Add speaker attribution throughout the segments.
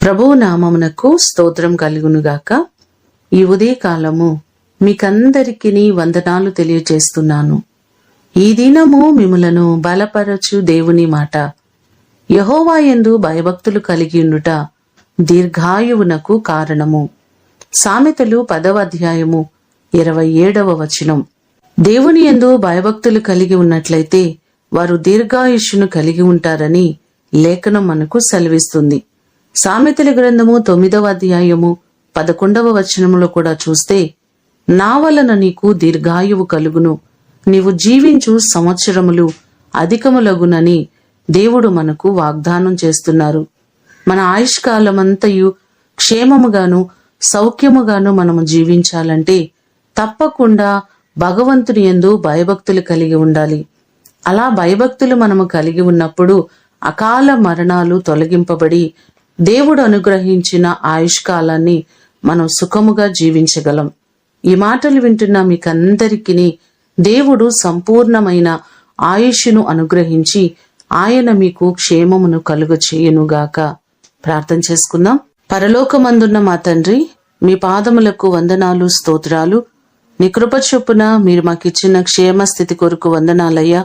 Speaker 1: ప్రభువు నామమునకు స్తోత్రం కలుగునుగాక. ఈ ఉదయకాలము మీకందరికీ వందనాలు తెలియజేస్తున్నాను. ఈ దినము మిమ్ములను బలపరచు దేవుని మాట. యెహోవా యందు భయభక్తులు కలిగి ఉండుట దీర్ఘాయువునకు కారణము. సామెతలు 10వ అధ్యాయము 27వ వచనం. దేవుని యందు భయభక్తులు కలిగి ఉన్నట్లయితే వారు దీర్ఘాయుష్యును కలిగి ఉంటారని లేఖనం మనకు సెలవిస్తుంది. సామెతల గ్రంథము 9వ అధ్యాయము 11వ వచనములో కూడా చూస్తే, నా వలన నీకు దీర్ఘాయువు కలుగును, నీవు జీవించు సంవత్సరములు అధికములగునని దేవుడు మనకు వాగ్దానం చేస్తున్నారు. మన ఆయుష్కాలమంతయు క్షేమముగాను సౌఖ్యముగాను మనము జీవించాలంటే తప్పకుండా భగవంతుని యందు భయభక్తులు కలిగి ఉండాలి. అలా భయభక్తులు మనము కలిగి ఉన్నప్పుడు అకాల మరణాలు తొలగింపబడి దేవుడు అనుగ్రహించిన ఆయుష్కాలాన్ని మనం సుఖముగా జీవించగలం. ఈ మాటలు వింటున్న మీకందరికీ దేవుడు సంపూర్ణమైన ఆయుష్ను అనుగ్రహించి ఆయన మీకు క్షేమమును కలుగ చేయునుగాక. ప్రార్థన చేసుకుందాం. పరలోకమందున్న మా తండ్రి, మీ పాదములకు వందనాలు, స్తోత్రాలు. నీ కృప చొప్పున మీరు మాకిచ్చిన క్షేమ స్థితి కొరకు వందనాలయ్యా.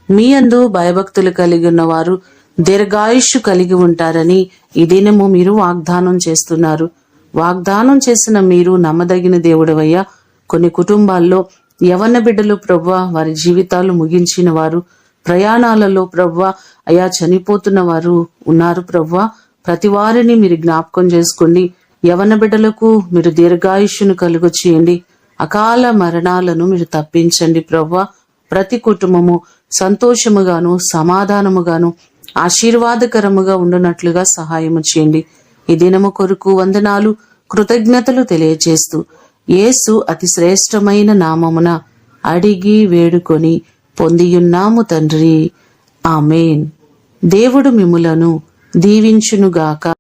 Speaker 1: మీ యందు భయభక్తులు కలిగి ఉన్నవారు దీర్ఘాయుష్షు కలిగి ఉంటారని ఈ దినము మీరు వాగ్దానం చేస్తున్నారు. వాగ్దానం చేసిన మీరు నమ్మదగిన దేవుడవయ్యా. కొన్ని కుటుంబాల్లో యవన బిడ్డలు ప్రభువా వారి జీవితాలు ముగించిన వారు, ప్రయాణాలలో ప్రభువా అయా చనిపోతున్న వారు ఉన్నారు ప్రభువా. ప్రతి వారిని మీరు జ్ఞాపకం చేసుకోండి. యవన బిడ్డలకు మీరు దీర్ఘాయుష్యును కలుగ చేయండి. అకాల మరణాలను మీరు తప్పించండి ప్రభువా. ప్రతి కుటుంబము సంతోషముగాను సమాధానముగాను ఆశీర్వాదకరముగా ఉండునట్లుగా సహాయము చేయండి. ఈ దినము కొరకు వందనాలు, కృతజ్ఞతలు తెలియజేస్తూ యేసు అతి శ్రేష్టమైన నామమున అడిగి వేడుకొని పొందియున్నాము తండ్రి. ఆమేన్. దేవుడు మిమ్ములను దీవించునుగాక.